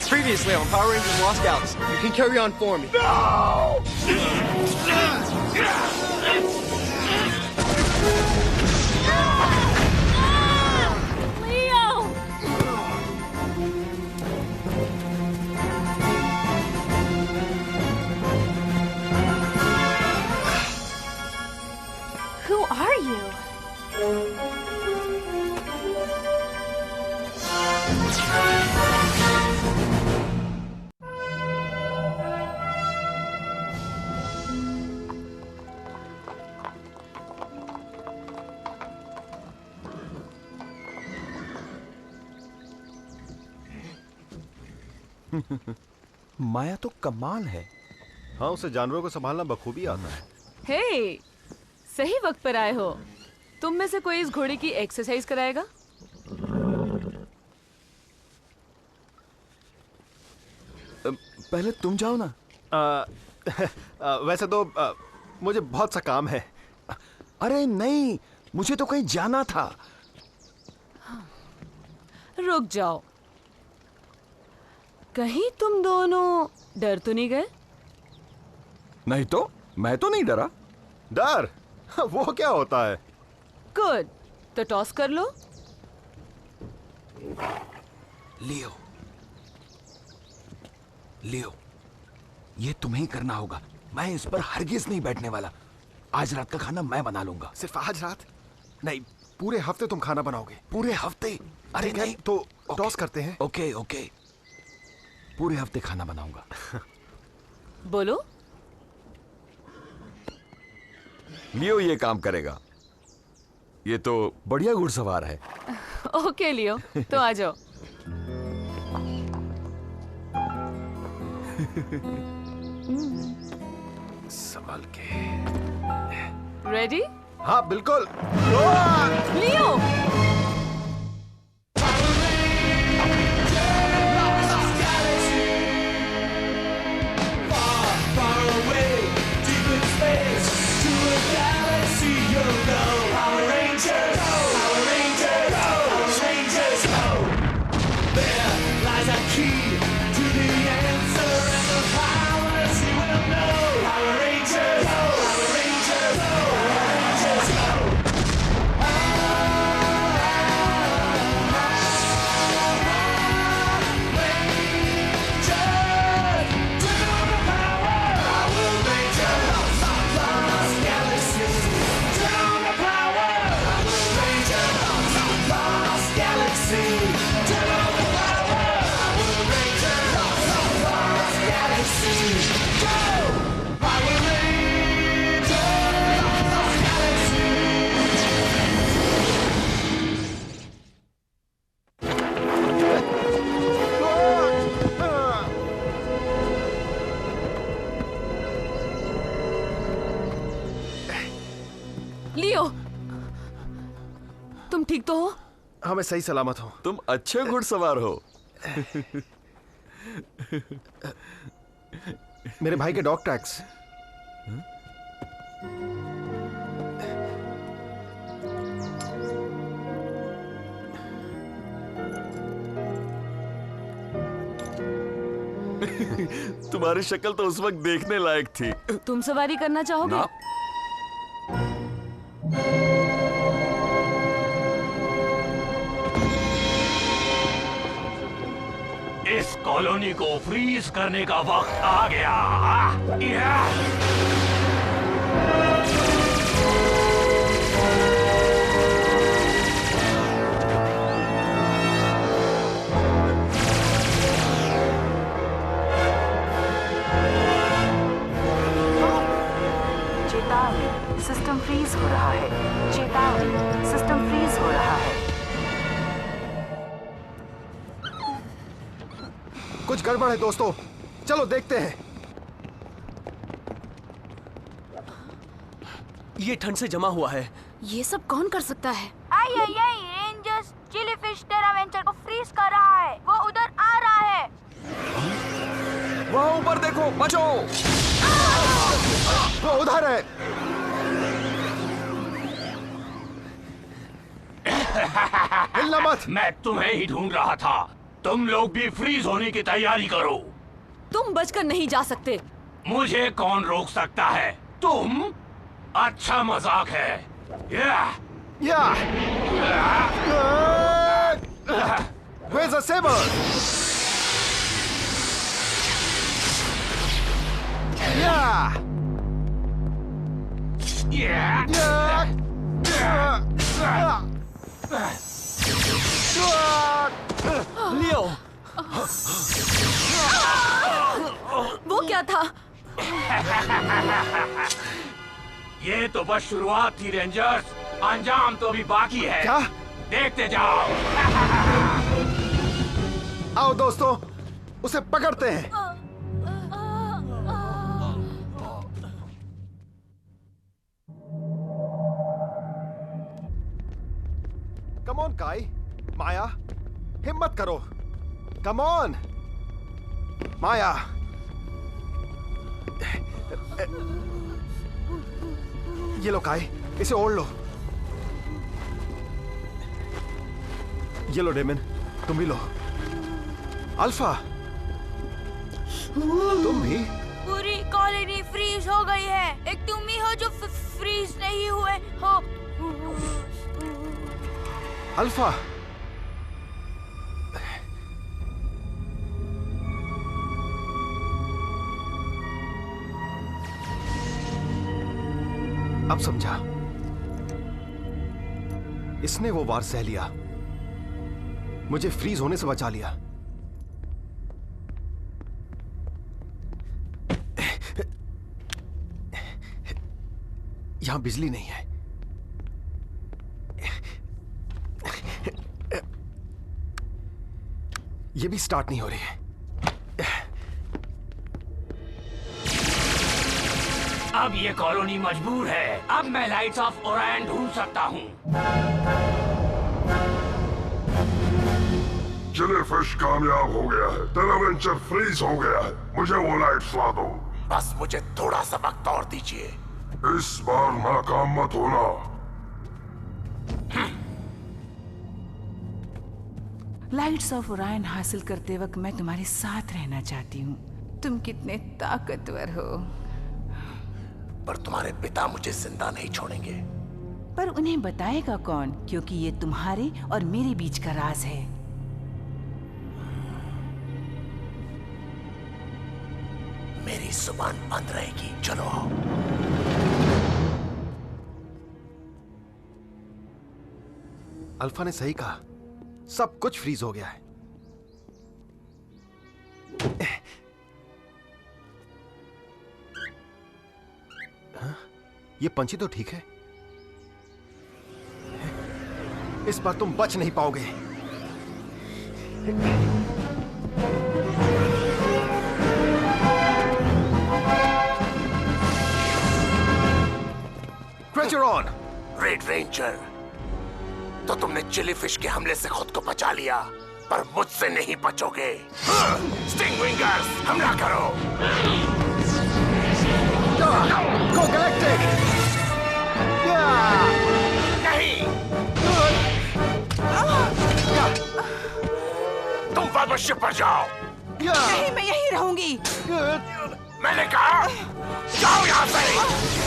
Previously on Power Rangers Lost Galaxy. You can carry on for me. No! Leo! Who are you? माया तो कमाल है। हाँ, उसे जानवरों को संभालना बखूबी आता है। हे, सही वक्त पर आए हो। तुम में से कोई इस घोड़े की एक्सरसाइज कराएगा? पहले तुम जाओ ना। वैसे तो मुझे बहुत सा काम है। अरे नहीं, मुझे तो कहीं जाना था। रुक जाओ, कहीं तुम दोनों डर तो नहीं गए? नहीं तो मैं तो नहीं डरा। डर? वो क्या होता है? गुड, तो टॉस कर लो। लियो, लियो, ये तुम्हें ही करना होगा। मैं इस पर हरगिज नहीं बैठने वाला। आज रात का खाना मैं बना लूंगा। सिर्फ आज रात? नहीं, पूरे हफ्ते तुम खाना बनाओगे। पूरे हफ्ते? अरे ठीक है, नहीं तो टॉस करते हैं। ओके ओके, पूरे हफ्ते खाना बनाऊंगा। बोलो। लियो ये काम करेगा। ये तो बढ़िया घुड़सवार है। ओके लियो, तो आ जाओ। संभल के। रेडी? हाँ बिल्कुल। लियो! लियो, तुम ठीक तो हो? हाँ, मैं सही सलामत हूँ। तुम अच्छे घुड़सवार हो। मेरे भाई के डॉग टैग्स। तुम्हारी शक्ल तो उस वक्त देखने लायक थी। तुम सवारी करना चाहोगे? ना। इस कॉलोनी को फ्रीज करने का वक्त आ गया। चेतावनी, सिस्टम फ्रीज हो रहा है। चेतावनी, सिस्टम फ्रीज हो रहा है। कुछ गड़बड़ है दोस्तों, चलो देखते हैं। ये ठंड से जमा हुआ है। ये सब कौन कर सकता है? आई रेंजर्स जेलीफिश टेरावेंचर को फ्रीज कर रहा है। वो उधर आ रहा है। वहाँ ऊपर देखो, बचो। वो उधर है। हिलना मत। मैं तुम्हें ही ढूंढ रहा था। तुम लोग भी फ्रीज होने की तैयारी करो। तुम बचकर नहीं जा सकते। मुझे कौन रोक सकता है? तुम? अच्छा मजाक है। Yeah! Where's the saber? Yeah! लियो, वो क्या था? ये तो बस शुरुआत थी रेंजर्स, अंजाम तो भी बाकी है। क्या? देखते जाओ। आओ दोस्तों, उसे पकड़ते हैं। कम ऑन काई, माया, हिम्मत करो। कम ऑन, माया। ये लो काई, इसे ओढ़ लो। ये लो डेमन, तुम भी लो। अल्फा, तुम भी। पूरी कॉलोनी फ्रीज हो गई है। एक तुम ही हो जो फ्रीज नहीं हुए हो। अल्फा, अब समझा। इसने वो वार सह लिया, मुझे फ्रीज होने से बचा लिया। यहां बिजली नहीं है। ये भी स्टार्ट नहीं हो रही है। अब ये कॉलोनी मजबूर है। अब मैं लाइट्स ऑफ ओरायन ढूंढ सकता हूँ। जेलीफिश कामयाब हो गया है। टेरावेंचर फ्रीज हो गया है। मुझे वो लाइट्स ला दो। बस मुझे थोड़ा सा वक्त और दीजिए। इस बार नाकाम मत होना। लाइट्स ऑफ ओरायन हासिल करते वक्त मैं तुम्हारे साथ रहना चाहती हूँ। तुम कितने ताकतवर हो। पर तुम्हारे पिता मुझे जिंदा नहीं छोड़ेंगे। पर उन्हें बताएगा कौन? क्योंकि ये तुम्हारे और मेरे बीच का राज है। मेरी जुबान बंद रहेगी। चलो आओ। अल्फा ने सही कहा, सब कुछ फ्रीज हो गया है। हाँ? ये पंछी तो ठीक है। इस बार तुम बच नहीं पाओगे। क्रेचरॉन! रेड रेंजर, तो तुमने जेलीफिश के हमले से खुद को बचा लिया, पर मुझसे नहीं बचोगे। स्टिंग विंगर्स, हमला करो। गो गैलेक्टिक! नहीं, तुम वापस शिप पर जाओ। नहीं, मैं यहीं रहूंगी। मैंने कहा जाओ यहाँ से।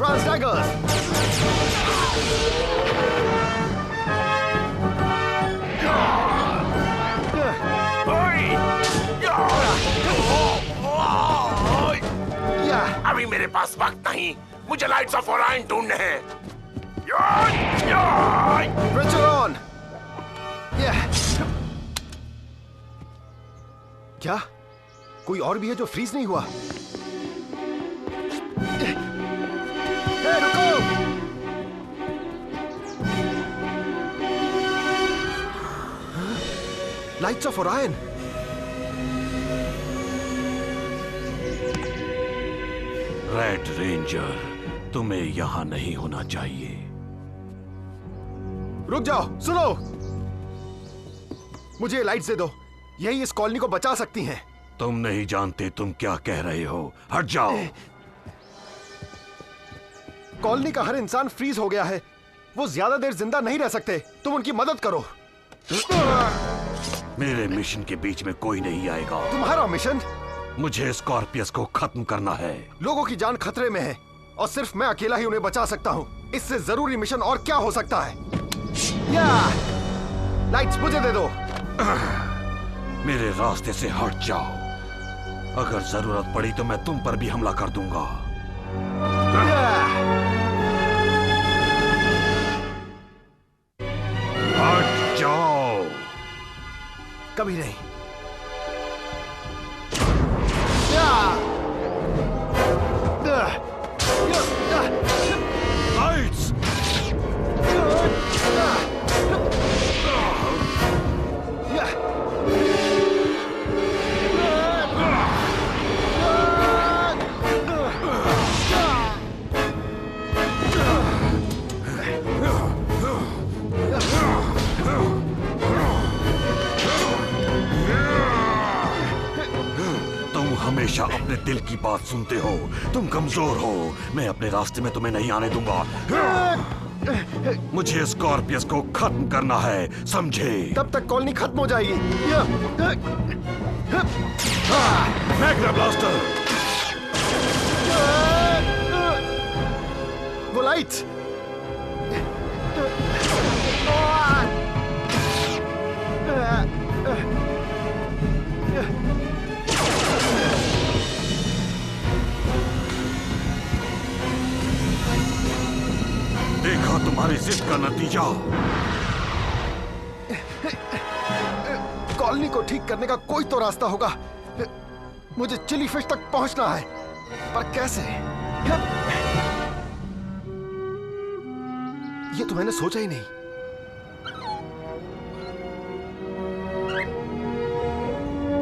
Bronze daggers! अभी मेरे पास वक्त नहीं। मुझे लाइट्स ऑफ ओरायन ढूंढने हैं। क्रेचरॉन! क्या कोई और भी है जो फ्रीज नहीं हुआ? रुको! Lights off Orion! Red ranger, तुम्हें यहां नहीं होना चाहिए। रुक जाओ, सुनो। मुझे ये लाइट्स दे दो, यही इस कॉलोनी को बचा सकती हैं। तुम नहीं जानते तुम क्या कह रहे हो, हट जाओ। कॉलोनी का हर इंसान फ्रीज हो गया है, वो ज्यादा देर जिंदा नहीं रह सकते, तुम उनकी मदद करो। मेरे मिशन के बीच में कोई नहीं आएगा। तुम्हारा मिशन? मुझे स्कॉर्पियस को खत्म करना है। लोगों की जान खतरे में है और सिर्फ मैं अकेला ही उन्हें बचा सकता हूँ। इससे जरूरी मिशन और क्या हो सकता है? या लाइट्स मुझे दे दो। मेरे रास्ते से हट जाओ। अगर जरूरत पड़ी तो मैं तुम पर भी हमला कर दूंगा। हट जाओ। कभी नहीं। लाइट्स! हमेशा अपने दिल की बात सुनते हो। तुम कमजोर हो। मैं अपने रास्ते में तुम्हें नहीं आने दूंगा। मुझे स्कॉर्पियस को खत्म करना है, समझे? तब तक कॉलोनी खत्म हो जाएगी। Magna blaster! वो लाइट्स! देखा तुम्हारी जिद का नतीजा। कॉलोनी को ठीक करने का कोई तो रास्ता होगा। मुझे चिली फिश तक पहुंचना है, पर कैसे? ये तो मैंने सोचा ही नहीं।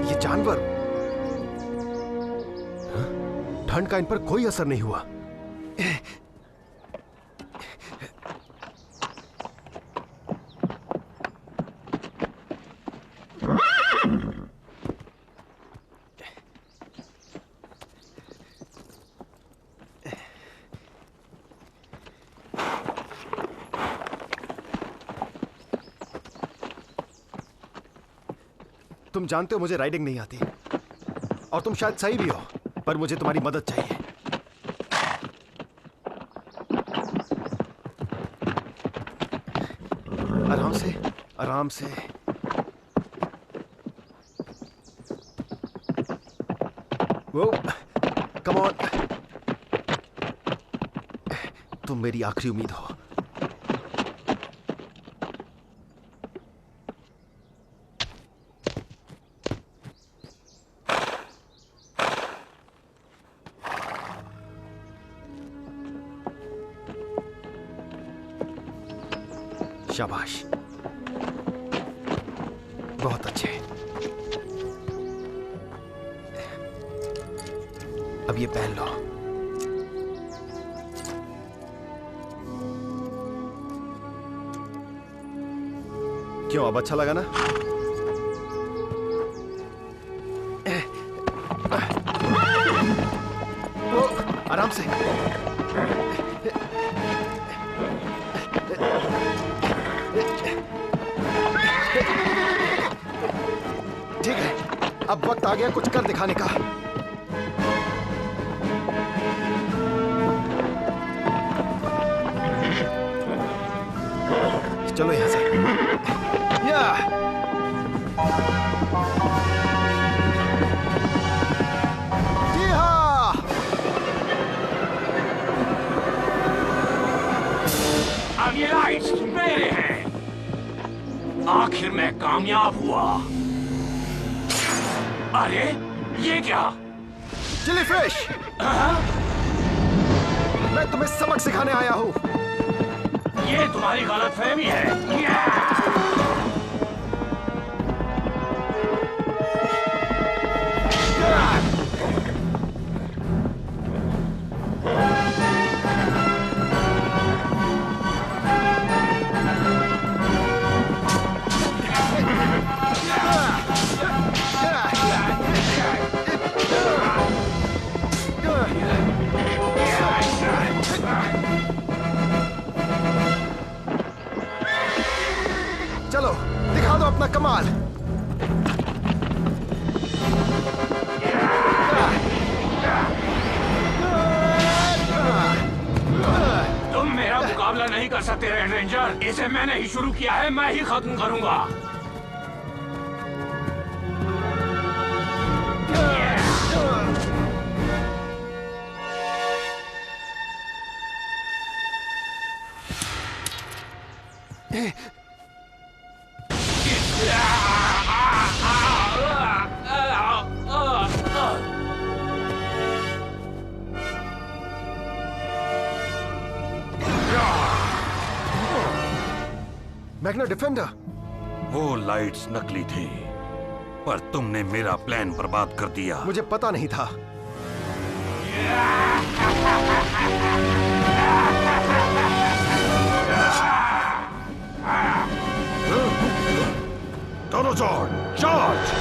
ये जानवर, ठंड का इन पर कोई असर नहीं हुआ। तुम जानते हो मुझे राइडिंग नहीं आती, और तुम शायद सही भी हो, पर मुझे तुम्हारी मदद चाहिए। आराम से, आराम से। वो, कम ऑन। तुम मेरी आखिरी उम्मीद हो। शाबाश, बहुत अच्छे। अब ये पहन लो। क्यों, अब अच्छा लगा ना? ओ, आराम से। ठीक है, अब वक्त आ गया कुछ कर दिखाने का। चलो यहां से। या जी हाँ। अब ये लाइट्स मेरे हैं। आखिर मैं कामयाब हुआ। अरे ये क्या? Chilli fish! मैं तुम्हें सबक सिखाने आया हूं। ये तुम्हारी गलतफहमी है। इस्तेमाल। तुम मेरा मुकाबला नहीं कर सकते रेड रेंजर। इसे मैंने ही शुरू किया है, मैं ही खत्म करूंगा। Magna defender. वो लाइट्स नकली थी, पर तुमने मेरा प्लान बर्बाद कर दिया। मुझे पता नहीं था। टोरोजॉर्ड, चार्ज!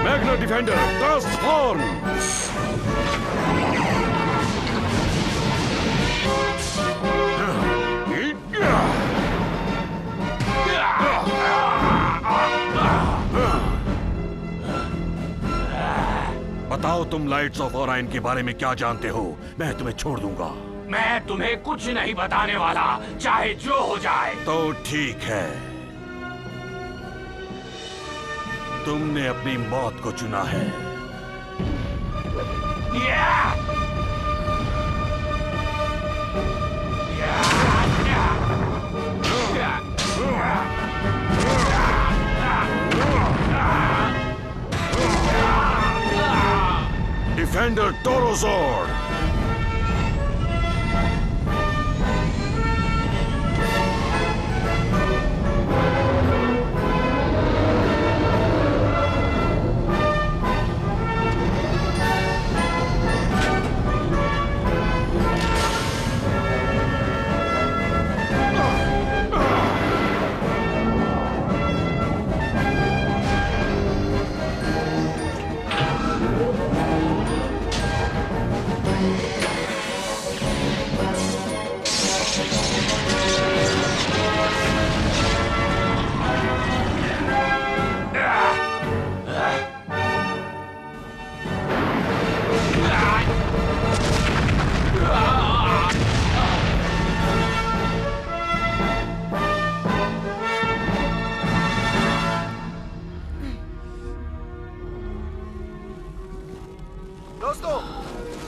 Magna defender, transform! बताओ तुम लाइट्स ऑफ ओराइन के बारे में क्या जानते हो? मैं तुम्हें छोड़ दूंगा। मैं तुम्हें कुछ नहीं बताने वाला, चाहे जो हो जाए। तो ठीक है, तुमने अपनी मौत को चुना है। डिफेंडर टोरोजॉर्ड!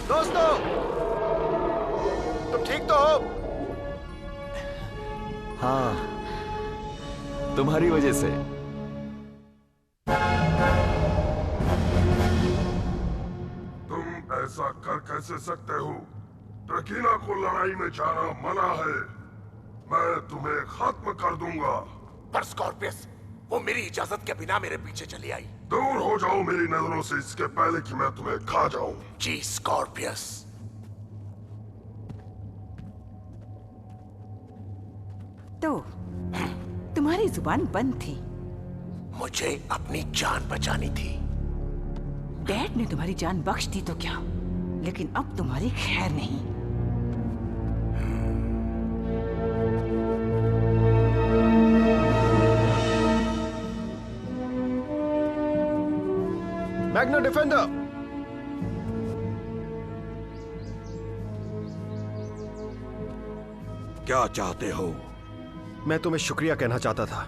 दोस्तों, तुम ठीक तो हो? हाँ, तुम्हारी वजह से। तुम ऐसा कर कैसे सकते हो? ट्रकीना को लड़ाई में जाना मना है। मैं तुम्हें खत्म कर दूंगा। पर स्कॉर्पियस, वो मेरी इजाजत के बिना मेरे पीछे चली आई। दूर हो जाओ मेरी नजरों से, इसके पहले कि मैं तुम्हें खा जाऊं। जी स्कॉर्पियस। तो तुम्हारी जुबान बंद थी। मुझे अपनी जान बचानी थी। डैड ने तुम्हारी जान बख्श दी तो क्या, लेकिन अब तुम्हारी खैर नहीं। Magna defender! क्या चाहते हो? मैं तुम्हें शुक्रिया कहना चाहता था।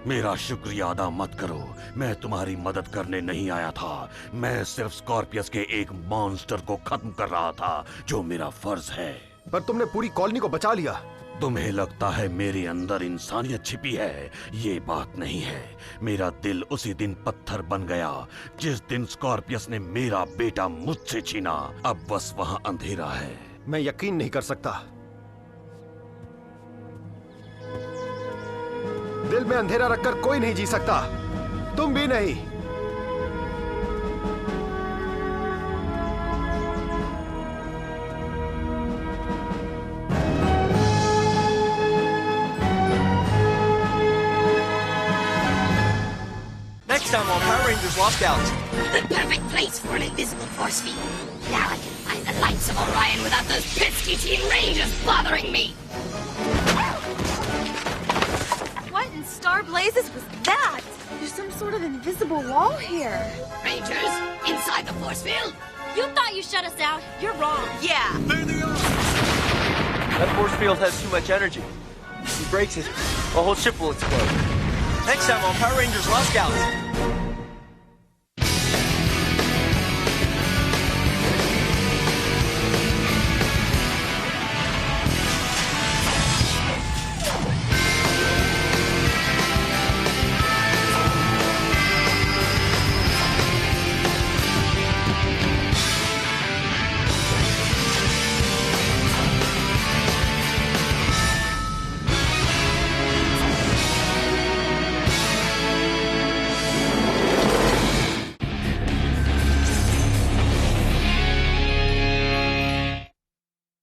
मेरा शुक्रिया अदा मत करो। मैं तुम्हारी मदद करने नहीं आया था। मैं सिर्फ स्कॉर्पियस के एक मॉन्स्टर को खत्म कर रहा था, जो मेरा फर्ज है। पर तुमने पूरी कॉलोनी को बचा लिया। तुम्हें लगता है मेरे अंदर इंसानियत छिपी है? ये बात नहीं है। मेरा दिल उसी दिन पत्थर बन गया जिस दिन स्कॉर्पियस ने मेरा बेटा मुझसे छीना। अब बस वहां अंधेरा है। मैं यकीन नहीं कर सकता। दिल में अंधेरा रखकर कोई नहीं जी सकता, तुम भी नहीं। Next time on Power Rangers Lost Scouts. The perfect place for an invisible force field. Now I can find the lights of Orion without those pesky Teen Rangers bothering me. What in star blazes was that? There's some sort of invisible wall here. Rangers, inside the force field. You thought you shut us out? You're wrong. Yeah. There they are! That force field has too much energy. If he breaks it, the whole ship will explode. Next time on Power Rangers Lost Scouts.